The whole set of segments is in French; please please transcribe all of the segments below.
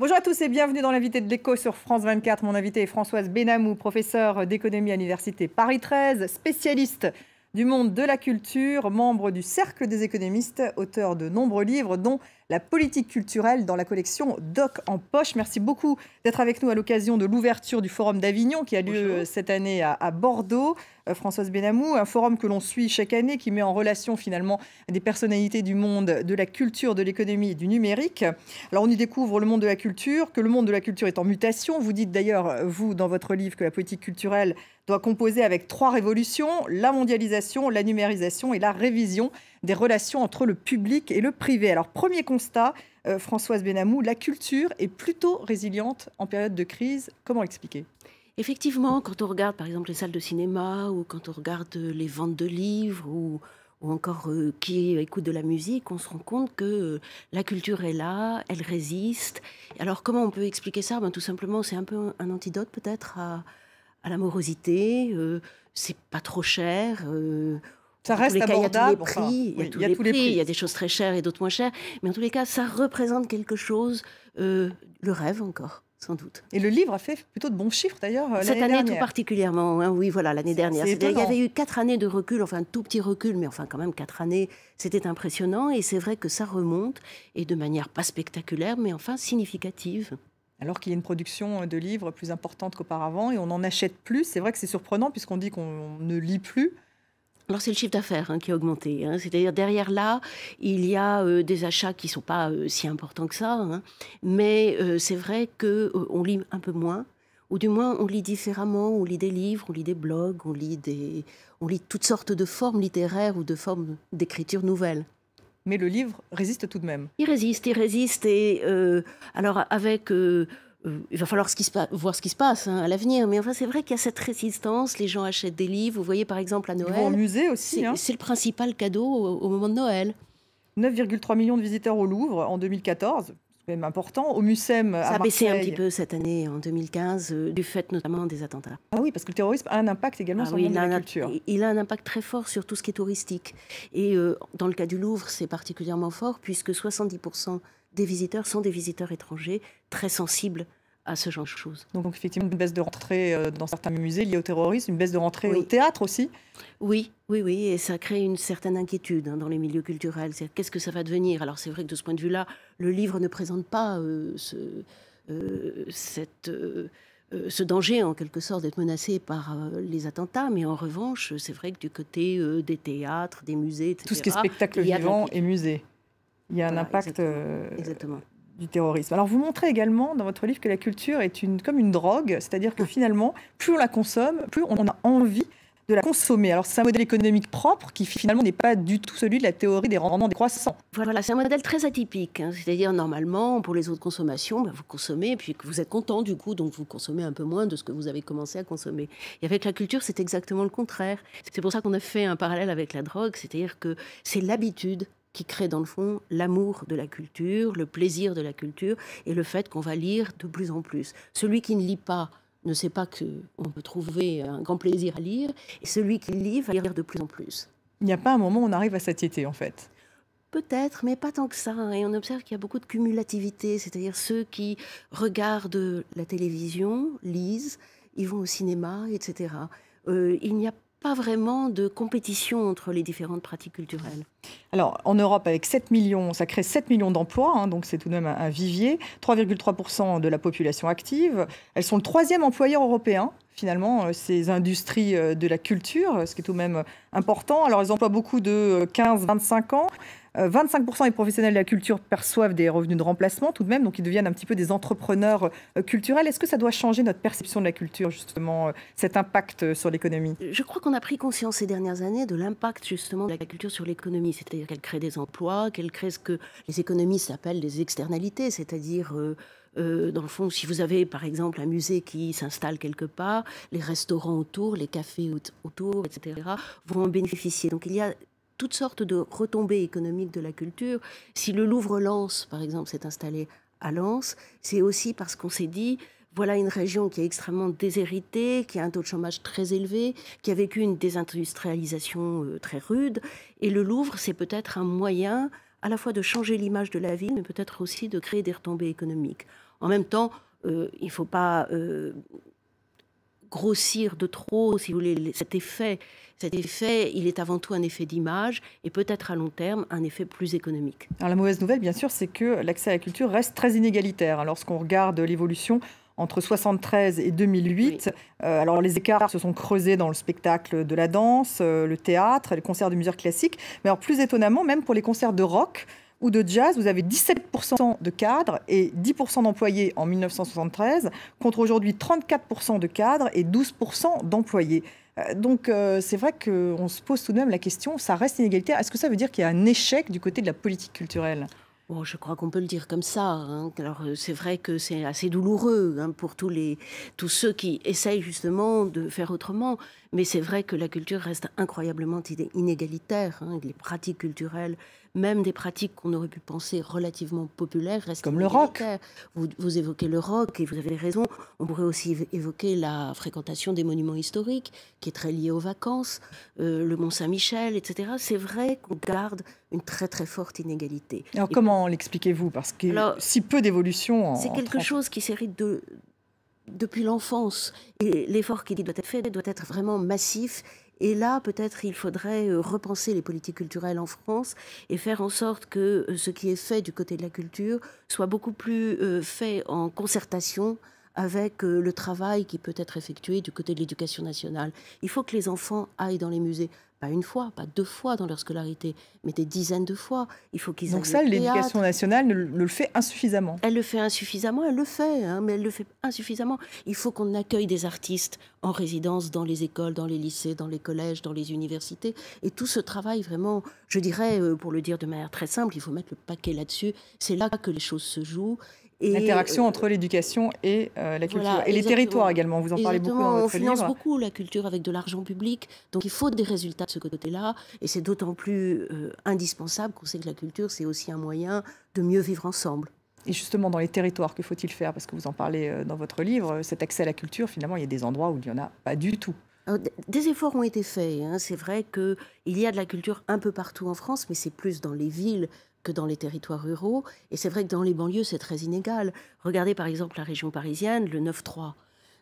Bonjour à tous et bienvenue dans l'invité de l'Écho sur France 24. Mon invité est Françoise Benamou, professeure d'économie à l'Université Paris 13, spécialiste du monde de la culture, membre du Cercle des économistes, auteur de nombreux livres, dont La politique culturelle dans la collection Doc en poche. Merci beaucoup d'être avec nous à l'occasion de l'ouverture du Forum d'Avignon qui a lieu cette année à Bordeaux. Françoise Benamou, un forum que l'on suit chaque année qui met en relation finalement des personnalités du monde de la culture, de l'économie et du numérique. Alors on y découvre le monde de la culture, que le monde de la culture est en mutation. Vous dites d'ailleurs, vous, dans votre livre, que la politique culturelle doit composer avec 3 révolutions, la mondialisation, la numérisation et la révision des relations entre le public et le privé. Alors premier constat, Françoise Benamou, la culture est plutôt résiliente en période de crise. Comment l'expliquer ? Effectivement, quand on regarde par exemple les salles de cinéma ou quand on regarde les ventes de livres ou encore qui écoute de la musique, on se rend compte que la culture est là, elle résiste. Alors comment on peut expliquer ça ? Tout simplement, c'est un peu un antidote peut-être à la morosité. C'est pas trop cher. Ça reste abordable. Il y a tous les prix. Il y a des choses très chères et d'autres moins chères. Mais en tous les cas, ça représente quelque chose, le rêve encore. Sans doute. Et le livre a fait plutôt de bons chiffres d'ailleurs cette année tout particulièrement, hein, oui voilà, l'année dernière. Il y avait eu 4 années de recul, enfin un tout petit recul, mais enfin quand même 4 années, c'était impressionnant et c'est vrai que ça remonte et de manière pas spectaculaire, mais enfin significative. Alors qu'il y a une production de livres plus importante qu'auparavant et on en achète plus, c'est vrai que c'est surprenant puisqu'on dit qu'on ne lit plus. Alors c'est le chiffre d'affaires qui a augmenté. C'est-à-dire derrière là, il y a des achats qui ne sont pas si importants que ça. Mais c'est vrai qu'on lit un peu moins, ou du moins on lit différemment. On lit des livres, on lit des blogs, on lit toutes sortes de formes littéraires ou de formes d'écriture nouvelle. Mais le livre résiste tout de même. Il résiste. Et alors avec... il va falloir voir ce qui se passe à l'avenir. Mais enfin, c'est vrai qu'il y a cette résistance. Les gens achètent des livres. Vous voyez, par exemple, à Noël. Ils vont au musée aussi. C'est le principal cadeau au moment de Noël. 9,3 millions de visiteurs au Louvre en 2014. C'est quand même important. Au Mucem à Marseille. Ça a baissé un petit peu cette année, en 2015, du fait notamment des attentats. Ah oui, parce que le terrorisme a un impact également sur le monde de la culture. Il a un impact très fort sur tout ce qui est touristique. Et dans le cas du Louvre, c'est particulièrement fort, puisque 70% des visiteurs sont des visiteurs étrangers, très sensibles à ce genre de choses. Donc effectivement, une baisse de rentrée dans certains musées liés au terrorisme, une baisse de rentrée au théâtre aussi. Oui, et ça crée une certaine inquiétude dans les milieux culturels. Qu'est-ce que ça va devenir ? Alors c'est vrai que de ce point de vue-là, le livre ne présente pas ce danger en quelque sorte d'être menacé par les attentats, mais en revanche, c'est vrai que du côté des théâtres, des musées, etc. Tout ce qui est spectacle vivant et musée, il y a un impact exactement. Du terrorisme. Alors vous montrez également dans votre livre que la culture est comme une drogue, c'est-à-dire que finalement, plus on la consomme, plus on a envie de la consommer. Alors c'est un modèle économique propre qui finalement n'est pas du tout celui de la théorie des rendements décroissants. Voilà, c'est un modèle très atypique. C'est-à-dire normalement, pour les autres consommations, vous consommez et puis que vous êtes content du coup, donc vous consommez un peu moins de ce que vous avez commencé à consommer. Et avec la culture, c'est exactement le contraire. C'est pour ça qu'on a fait un parallèle avec la drogue, c'est-à-dire que c'est l'habitude qui crée dans le fond l'amour de la culture, le plaisir de la culture et le fait qu'on va lire de plus en plus. Celui qui ne lit pas ne sait pas qu'on peut trouver un grand plaisir à lire, et celui qui lit va lire de plus en plus. Il n'y a pas un moment où on arrive à satiété en fait. Peut-être, mais pas tant que ça. Et on observe qu'il y a beaucoup de cumulativité, c'est-à-dire ceux qui regardent la télévision, lisent, ils vont au cinéma, etc. Il n'y a pas vraiment de compétition entre les différentes pratiques culturelles. Alors, en Europe, avec 7 millions, ça crée 7 millions d'emplois, donc c'est tout de même un vivier. 3,3% de la population active. Elles sont le 3e employeur européen, finalement, ces industries de la culture, ce qui est tout de même important. Alors, elles emploient beaucoup de 15-25 ans. 25% des professionnels de la culture perçoivent des revenus de remplacement tout de même, donc ils deviennent un petit peu des entrepreneurs culturels. Est-ce que ça doit changer notre perception de la culture, justement, cet impact sur l'économie ? Je crois qu'on a pris conscience ces dernières années de l'impact justement de la culture sur l'économie, c'est-à-dire qu'elle crée des emplois, qu'elle crée ce que les économistes appellent des externalités, c'est-à-dire dans le fond, si vous avez par exemple un musée qui s'installe quelque part, les restaurants autour, les cafés autour, etc., vont en bénéficier. Donc il y a toutes sortes de retombées économiques de la culture. Si le Louvre-Lens, par exemple, s'est installé à Lens, c'est aussi parce qu'on s'est dit, voilà une région qui est extrêmement déshéritée, qui a un taux de chômage très élevé, qui a vécu une désindustrialisation très rude. Et le Louvre, c'est peut-être un moyen, à la fois de changer l'image de la ville, mais peut-être aussi de créer des retombées économiques. En même temps, il ne faut pas grossir de trop, si vous voulez, cet effet. Cet effet, il est avant tout un effet d'image et peut-être à long terme un effet plus économique. Alors la mauvaise nouvelle, bien sûr, c'est que l'accès à la culture reste très inégalitaire. Lorsqu'on regarde l'évolution entre 1973 et 2008, alors les écarts se sont creusés dans le spectacle de la danse, le théâtre, les concerts de musique classique. Mais alors plus étonnamment, même pour les concerts de rock ou de jazz, vous avez 17% de cadres et 10% d'employés en 1973, contre aujourd'hui 34% de cadres et 12% d'employés. Donc c'est vrai qu'on se pose tout de même la question, ça reste inégalitaire. Est-ce que ça veut dire qu'il y a un échec du côté de la politique culturelle ? Bon, je crois qu'on peut le dire comme ça, hein. Alors, c'est vrai que c'est assez douloureux, hein, pour tous ceux qui essayent justement de faire autrement. Mais c'est vrai que la culture reste incroyablement inégalitaire, hein. Les pratiques culturelles, même des pratiques qu'on aurait pu penser relativement populaires, restent Comme le rock. inégalitaires. Vous évoquez le rock et vous avez raison. On pourrait aussi évoquer la fréquentation des monuments historiques, qui est très liée aux vacances, le Mont-Saint-Michel, etc. C'est vrai qu'on garde une très très forte inégalité. Alors comment l'expliquez-vous ? Parce qu'il y a si peu d'évolution. C'est quelque chose qui s'hérite depuis l'enfance. Et l'effort qui doit être fait doit être vraiment massif. Et là, peut-être, il faudrait repenser les politiques culturelles en France et faire en sorte que ce qui est fait du côté de la culture soit beaucoup plus fait en concertation avec le travail qui peut être effectué du côté de l'éducation nationale. Il faut que les enfants aillent dans les musées, pas une fois, pas deux fois dans leur scolarité, mais des dizaines de fois. Il faut qu'ils aillent au théâtre. Donc ça, l'éducation nationale ne le fait insuffisamment. Elle le fait insuffisamment, elle le fait, hein, mais elle le fait insuffisamment. Il faut qu'on accueille des artistes en résidence dans les écoles, dans les lycées, dans les collèges, dans les universités. Et tout ce travail, vraiment, je dirais, pour le dire de manière très simple, il faut mettre le paquet là-dessus. C'est là que les choses se jouent. L'interaction entre l'éducation et la culture. Voilà, et les territoires également, vous en parlez beaucoup dans votre livre. On finance beaucoup la culture avec de l'argent public, donc il faut des résultats de ce côté-là, et c'est d'autant plus indispensable qu'on sait que la culture, c'est aussi un moyen de mieux vivre ensemble. Et justement, dans les territoires, que faut-il faire ? Parce que vous en parlez dans votre livre, cet accès à la culture, finalement, il y a des endroits où il n'y en a pas du tout. Alors, des efforts ont été faits, hein. C'est vrai qu'il y a de la culture un peu partout en France, mais c'est plus dans les villes que dans les territoires ruraux. Et c'est vrai que dans les banlieues, c'est très inégal. Regardez par exemple la région parisienne, le 9-3.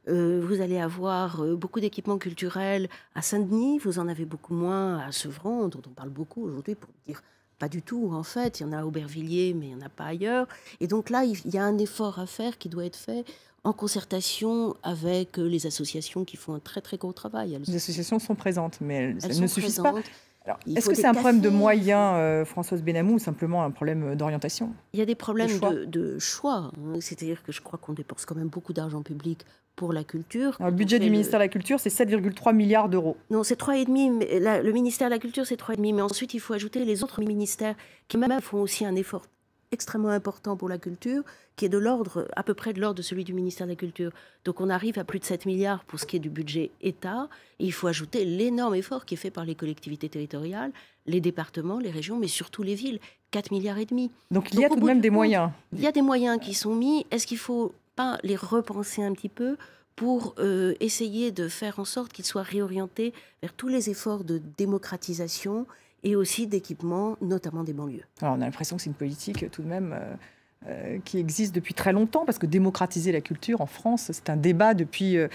Vous allez avoir beaucoup d'équipements culturels à Saint-Denis, vous en avez beaucoup moins à Sevran, dont on parle beaucoup aujourd'hui, pour dire pas du tout en fait. Il y en a à Aubervilliers, mais il n'y en a pas ailleurs. Et donc là, il y a un effort à faire qui doit être fait en concertation avec les associations qui font un très très gros travail. Les associations sont présentes, mais elles ne suffisent présentes. pas. Est-ce que c'est un problème de moyens, Françoise Benamou, ou simplement un problème d'orientation ? Il y a des problèmes de choix. Hein. C'est-à-dire que je crois qu'on dépense quand même beaucoup d'argent public pour la culture. Alors, le budget du ministère de la Culture, c'est 7,3 milliards d'euros. Non, c'est 3,5. Mais le ministère de la Culture, c'est 3,5. Mais ensuite, il faut ajouter les autres ministères qui même font aussi un effort extrêmement important pour la culture, qui est de l'ordre, à peu près de l'ordre de celui du ministère de la Culture. Donc on arrive à plus de 7 milliards pour ce qui est du budget État, et il faut ajouter l'énorme effort qui est fait par les collectivités territoriales, les départements, les régions, mais surtout les villes, 4 milliards et demi. Donc il y a tout de même des moyens. Il y a des moyens qui sont mis. Est-ce qu'il ne faut pas les repenser un petit peu pour essayer de faire en sorte qu'ils soient réorientés vers tous les efforts de démocratisation et aussi d'équipement, notamment des banlieues. Alors on a l'impression que c'est une politique tout de même qui existe depuis très longtemps, parce que démocratiser la culture en France, c'est un débat depuis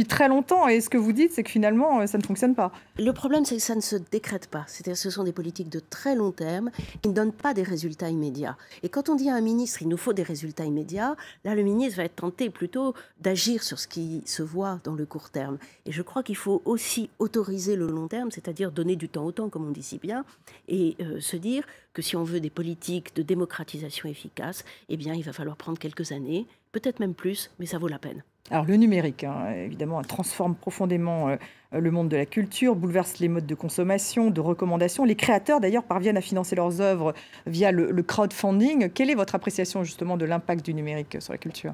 très longtemps. Et ce que vous dites, c'est que finalement, ça ne fonctionne pas. Le problème, c'est que ça ne se décrète pas. C'est-à-dire que ce sont des politiques de très long terme qui ne donnent pas des résultats immédiats. Et quand on dit à un ministre, il nous faut des résultats immédiats, là, le ministre va être tenté plutôt d'agir sur ce qui se voit dans le court terme. Et je crois qu'il faut aussi autoriser le long terme, c'est-à-dire donner du temps au temps, comme on dit si bien, et se dire que si on veut des politiques de démocratisation efficaces, eh bien, il va falloir prendre quelques années, peut-être même plus, mais ça vaut la peine. Alors le numérique, évidemment, transforme profondément le monde de la culture, bouleverse les modes de consommation, de recommandation. Les créateurs, d'ailleurs, parviennent à financer leurs œuvres via le crowdfunding. Quelle est votre appréciation, justement, de l'impact du numérique sur la culture ?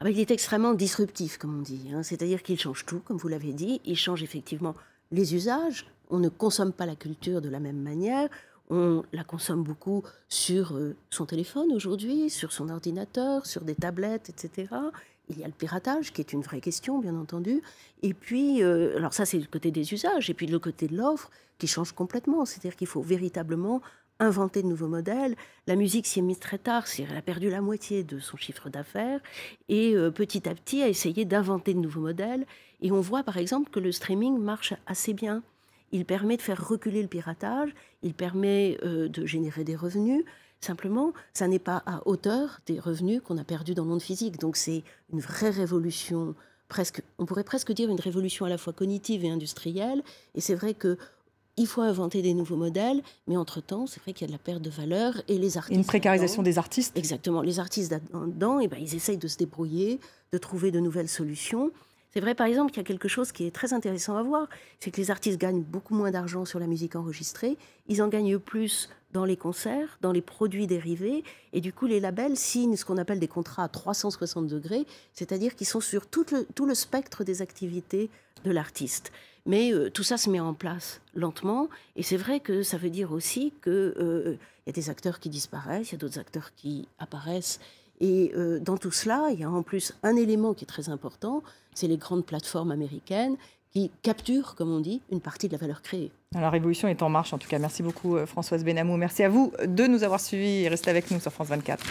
Il est extrêmement disruptif, comme on dit. C'est-à-dire qu'il change tout, comme vous l'avez dit. Il change effectivement les usages. On ne consomme pas la culture de la même manière. On la consomme beaucoup sur son téléphone aujourd'hui, sur son ordinateur, sur des tablettes, etc. Il y a le piratage, qui est une vraie question, bien entendu. Et puis, alors ça, c'est le côté des usages. Et puis, le côté de l'offre, qui change complètement. C'est-à-dire qu'il faut véritablement inventer de nouveaux modèles. La musique s'y est mise très tard, elle a perdu la moitié de son chiffre d'affaires et petit à petit a essayé d'inventer de nouveaux modèles. Et on voit par exemple que le streaming marche assez bien. Il permet de faire reculer le piratage, il permet de générer des revenus. Simplement, ça n'est pas à hauteur des revenus qu'on a perdus dans le monde physique. Donc c'est une vraie révolution, on pourrait presque dire une révolution à la fois cognitive et industrielle. Et c'est vrai que il faut inventer des nouveaux modèles, mais entre-temps, c'est vrai qu'il y a de la perte de valeur et les artistes... Une précarisation des artistes. Exactement. Les artistes là-dedans, ils essayent de se débrouiller, de trouver de nouvelles solutions. C'est vrai, par exemple, qu'il y a quelque chose qui est très intéressant à voir, c'est que les artistes gagnent beaucoup moins d'argent sur la musique enregistrée, ils en gagnent plus dans les concerts, dans les produits dérivés, et du coup, les labels signent ce qu'on appelle des contrats à 360 degrés, c'est-à-dire qu'ils sont sur tout le spectre des activités de l'artiste. Mais tout ça se met en place lentement, et c'est vrai que ça veut dire aussi qu'il y a des acteurs qui disparaissent, il y a d'autres acteurs qui apparaissent, et dans tout cela, il y a en plus un élément qui est très important, c'est les grandes plateformes américaines qui capturent, comme on dit, une partie de la valeur créée. La révolution est en marche, en tout cas. Merci beaucoup, Françoise Benamou. Merci à vous de nous avoir suivis et restez avec nous sur France 24.